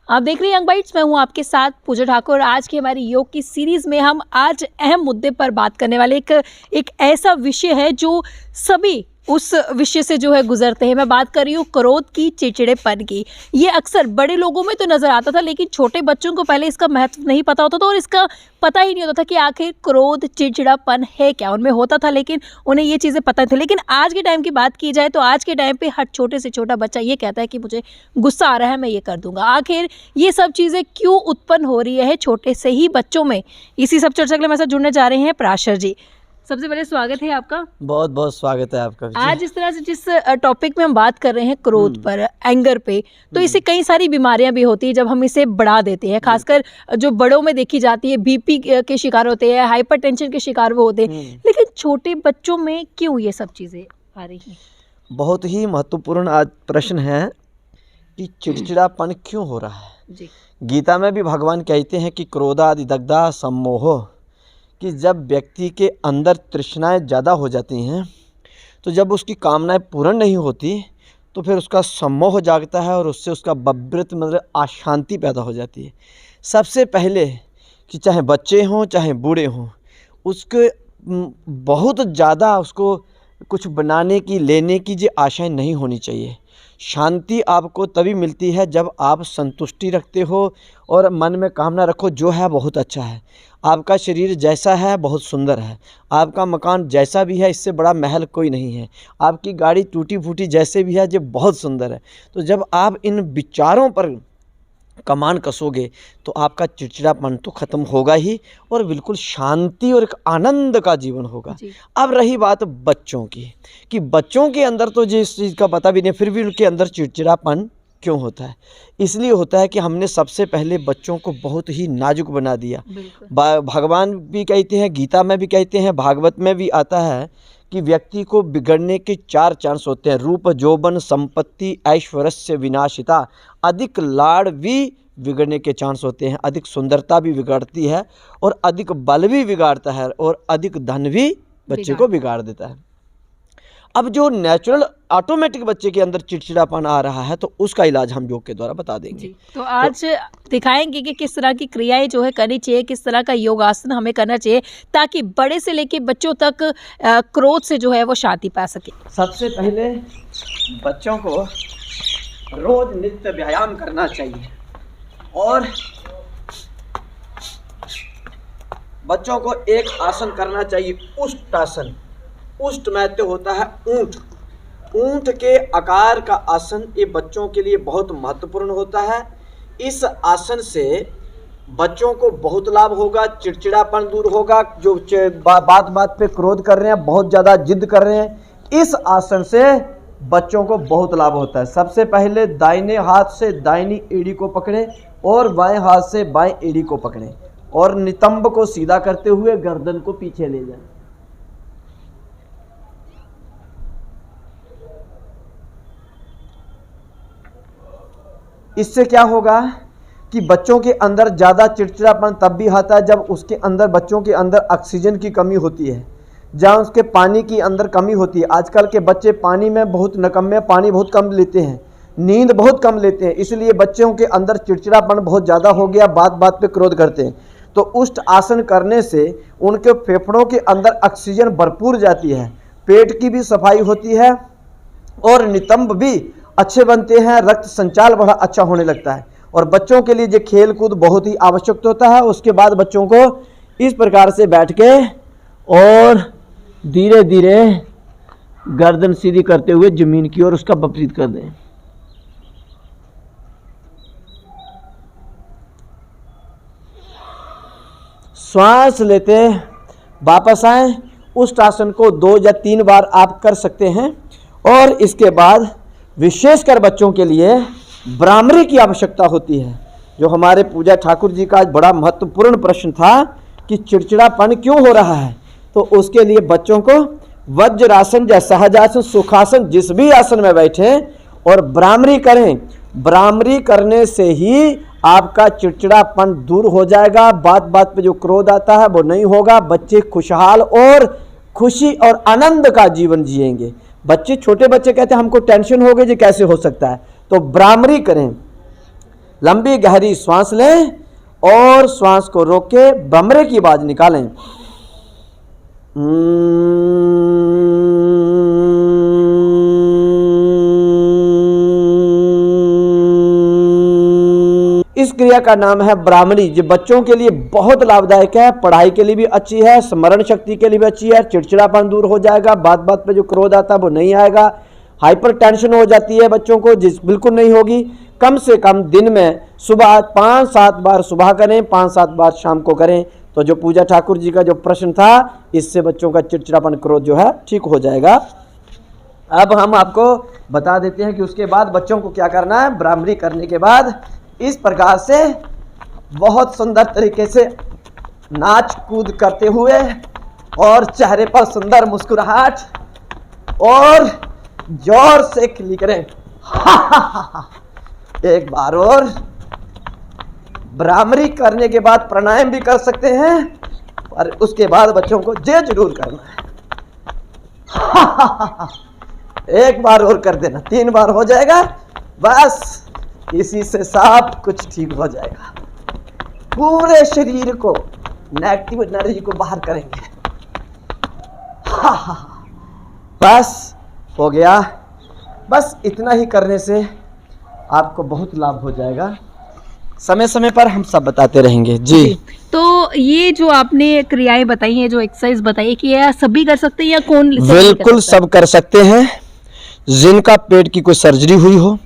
आप देख रहे हैं यंग बाइट्स, मैं हूं आपके साथ पूजा ठाकुर। आज की हमारी योग की सीरीज़ में हम आज अहम मुद्दे पर बात करने वाले एक ऐसा विषय है जो सभी उस विषय से जो है गुजरते हैं। मैं बात कर रही हूँ क्रोध की, चिड़चिड़ेपन की। ये अक्सर बड़े लोगों में तो नज़र आता था, लेकिन छोटे बच्चों को पहले इसका महत्व नहीं पता होता था और इसका पता ही नहीं होता था कि आखिर क्रोध, चिड़चिड़ापन है क्या। उनमें होता था लेकिन उन्हें ये चीज़ें पता नहीं थी। लेकिन आज के टाइम की बात की जाए तो आज के टाइम पे हर छोटे से छोटा बच्चा ये कहता है कि मुझे गुस्सा आ रहा है, मैं ये कर दूंगा। आखिर ये सब चीज़ें क्यों उत्पन्न हो रही है छोटे से ही बच्चों में, इसी सब चर्चा के लिए मेरे साथ जुड़ने जा रहे हैं पराशर जी। सबसे पहले स्वागत है आपका। बहुत बहुत स्वागत है आपका। आज इस तरह से जिस टॉपिक में हम बात कर रहे हैं क्रोध पर, एंगर पे, तो इससे कई सारी बीमारियां भी होती है जब हम इसे बढ़ा देते हैं। खासकर जो बड़ों में देखी जाती है, बीपी के शिकार होते हैं, हाइपरटेंशन के शिकार वो होते हैं। लेकिन छोटे बच्चों में क्यों ये सब चीज़ें आ रही हैं? बहुत ही महत्वपूर्ण आज प्रश्न है कि चिड़चिड़ापन क्यों हो रहा है। जी। गीता में भी भगवान कहते हैं कि क्रोधादि दग्धा सम्मोह, कि जब व्यक्ति के अंदर तृष्णाएं ज़्यादा हो जाती हैं तो जब उसकी कामनाएं पूर्ण नहीं होती तो फिर उसका सम्मोह जागता है और उससे उसका बब्रत मतलब अशांति पैदा हो जाती है। सबसे पहले कि चाहे बच्चे हों चाहे बूढ़े हों, उसके बहुत ज़्यादा उसको कुछ बनाने की, लेने की जो आशाएं नहीं होनी चाहिए। शांति आपको तभी मिलती है जब आप संतुष्टि रखते हो और मन में कामना रखो जो है बहुत अच्छा है। आपका शरीर जैसा है बहुत सुंदर है, आपका मकान जैसा भी है इससे बड़ा महल कोई नहीं है, आपकी गाड़ी टूटी फूटी जैसे भी है जो बहुत सुंदर है। तो जब आप इन विचारों पर कमान कसोगे तो आपका चिड़चिड़ापन तो ख़त्म होगा ही और बिल्कुल शांति और एक आनंद का जीवन होगा। अब रही बात बच्चों की, कि बच्चों के अंदर तो जिस चीज़ का पता भी नहीं, फिर भी उनके अंदर चिड़चिड़ापन क्यों होता है। इसलिए होता है कि हमने सबसे पहले बच्चों को बहुत ही नाजुक बना दिया। भगवान भी कहते हैं, गीता में भी कहते हैं, भागवत में भी आता है कि व्यक्ति को बिगड़ने के 4 चांस होते हैं। रूप, यौवन, संपत्ति, ऐश्वर्य विनाशिता। अधिक लाड़ भी बिगड़ने के चांस होते हैं, अधिक सुंदरता भी बिगाड़ती है और अधिक बल भी बिगाड़ता है और अधिक धन भी बच्चे को बिगाड़ देता है। अब जो नेचुरल ऑटोमेटिक बच्चे के अंदर चिड़चिड़ापन आ रहा है तो उसका इलाज हम योग के द्वारा बता देंगे। तो आज दिखाएंगे कि किस तरह की क्रियाएं जो है करनी चाहिए, किस तरह का योगासन हमें करना चाहिए ताकि बड़े से लेके बच्चों तक क्रोध से जो है वो शांति पा सके। सबसे पहले बच्चों को रोज नित्य व्यायाम करना चाहिए और बच्चों को एक आसन करना चाहिए, उष्टासन। उष्ट मैत्य होता है ऊंट, ऊंट के आकार का आसन। ये बच्चों के लिए बहुत महत्वपूर्ण होता है। इस आसन से बच्चों को बहुत लाभ होगा, चिड़चिड़ापन दूर होगा। जो बात बात पे क्रोध कर रहे हैं, बहुत ज़्यादा जिद कर रहे हैं, इस आसन से बच्चों को बहुत लाभ होता है। सबसे पहले दाहिने हाथ से दाहिनी एड़ी को पकड़ें और बाएं हाथ से बाएं एड़ी को पकड़ें और नितंब को सीधा करते हुए गर्दन को पीछे ले जाएं। इससे क्या होगा कि बच्चों के अंदर ज़्यादा चिड़चिड़ापन तब भी आता है जब उसके अंदर, बच्चों के अंदर ऑक्सीजन की कमी होती है, जहाँ उसके पानी की अंदर कमी होती है। आजकल के बच्चे पानी में बहुत नकम्मे, पानी बहुत कम लेते हैं, नींद बहुत कम लेते हैं, इसलिए बच्चों के अंदर चिड़चिड़ापन बहुत ज़्यादा हो गया, बात बात पे क्रोध करते हैं। तो उष्ट आसन करने से उनके फेफड़ों के अंदर ऑक्सीजन भरपूर जाती है, पेट की भी सफाई होती है और नितंब भी अच्छे बनते हैं, रक्त संचार बड़ा अच्छा होने लगता है। और बच्चों के लिए जो खेल कूद बहुत ही आवश्यक होता है। उसके बाद बच्चों को इस प्रकार से बैठ के और धीरे धीरे गर्दन सीधी करते हुए जमीन की ओर उसका विपरीत कर दें। श्वास लेते वापस आए। उस आसन को 2 या 3 बार आप कर सकते हैं। और इसके बाद विशेषकर बच्चों के लिए भ्रामरी की आवश्यकता होती है, जो हमारे पूजा ठाकुर जी का बड़ा महत्वपूर्ण प्रश्न था कि चिड़चिड़ापन क्यों हो रहा है। तो उसके लिए बच्चों को वज्रासन या सहजासन, सुखासन, जिस भी आसन में बैठे और भ्रामरी करें। भ्रामरी करने से ही आपका चिड़चिड़ापन दूर हो जाएगा, बात बात पे जो क्रोध आता है वो नहीं होगा। बच्चे खुशहाल और खुशी और आनंद का जीवन जिएंगे। बच्चे, छोटे बच्चे कहते हैं हमको टेंशन हो गई जी, कैसे हो सकता है। तो भ्रामरी करें, लंबी गहरी श्वास लें और श्वास को रोक के भ्रमरे की आवाज निकालें। इस क्रिया का नाम है भ्रामरी, जो बच्चों के लिए बहुत लाभदायक है, पढ़ाई के लिए भी अच्छी है, स्मरण शक्ति के लिए भी अच्छी है, चिड़चिड़ापन दूर हो जाएगा, बात बात पे जो क्रोध आता है वो नहीं आएगा, हाइपर टेंशन हो जाती है बच्चों को जिस बिल्कुल नहीं होगी। कम से कम दिन में सुबह 5-7 बार सुबह करें, 5-7 बार शाम को करें। तो जो पूजा ठाकुर जी का जो प्रश्न था, इससे बच्चों का चिड़चिड़ापन क्रोध जो है ठीक हो जाएगा। अब हम आपको बता देते हैं कि उसके बाद बच्चों को क्या करना है। भ्रामरी करने के बाद इस प्रकार से बहुत सुंदर तरीके से नाच कूद करते हुए और चेहरे पर सुंदर मुस्कुराहट और जोर से खिली करें। एक बार और भ्रामरी करने के बाद प्राणायाम भी कर सकते हैं, और उसके बाद बच्चों को ये जरूर करना है। एक बार और कर देना, 3 बार हो जाएगा, बस इसी से सब कुछ ठीक हो जाएगा। पूरे शरीर को नेगेटिव एनर्जी को बाहर करेंगे। बस हो गया। बस इतना ही करने से आपको बहुत लाभ हो जाएगा। समय समय पर हम सब बताते रहेंगे जी। तो ये जो आपने क्रियाएं बताई हैं, जो एक्सरसाइज बताई है, कि यह सभी कर सकते हैं या कौन बिल्कुल सब कर सकते हैं। जिनका पेट की कोई सर्जरी हुई हो,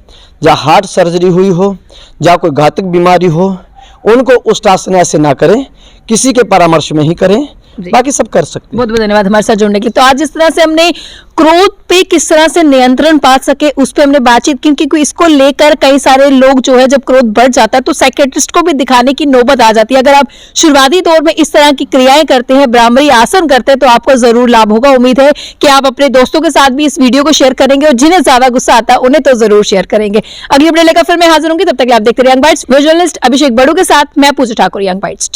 या हार्ट सर्जरी हुई हो, या कोई घातक बीमारी हो, उनको उष्टासन ऐसे ना करें, किसी के परामर्श में ही करें, बाकी सब कर सकते हैं। बहुत बहुत धन्यवाद हमारे साथ जुड़ने के लिए। तो आज जिस तरह से हमने क्रोध पे किस तरह से नियंत्रण पा सके उस पे हमने बातचीत की, क्योंकि इसको लेकर कई सारे लोग जो है, जब क्रोध बढ़ जाता है तो साइकियाट्रिस्ट को भी दिखाने की नौबत आ जाती है। अगर आप शुरुआती दौर में इस तरह की क्रियाएं करते हैं, भ्रामरी आसन करते हैं, तो आपको जरूर लाभ होगा। उम्मीद है कि आप अपने दोस्तों के साथ भी इस वीडियो को शेयर करेंगे, और जिन्हें ज्यादा गुस्सा आता है उन्हें तो जरूर शेयर करेंगे। अगली वीडियो लेकर फिर मैं हाजिर होंगी, तब तक आप देखते रहिए यंग बाइट्स। जर्नलिस्ट अभिषेक बड़ू के साथ मैं पूजा ठाकुर, यंग बाइट्स।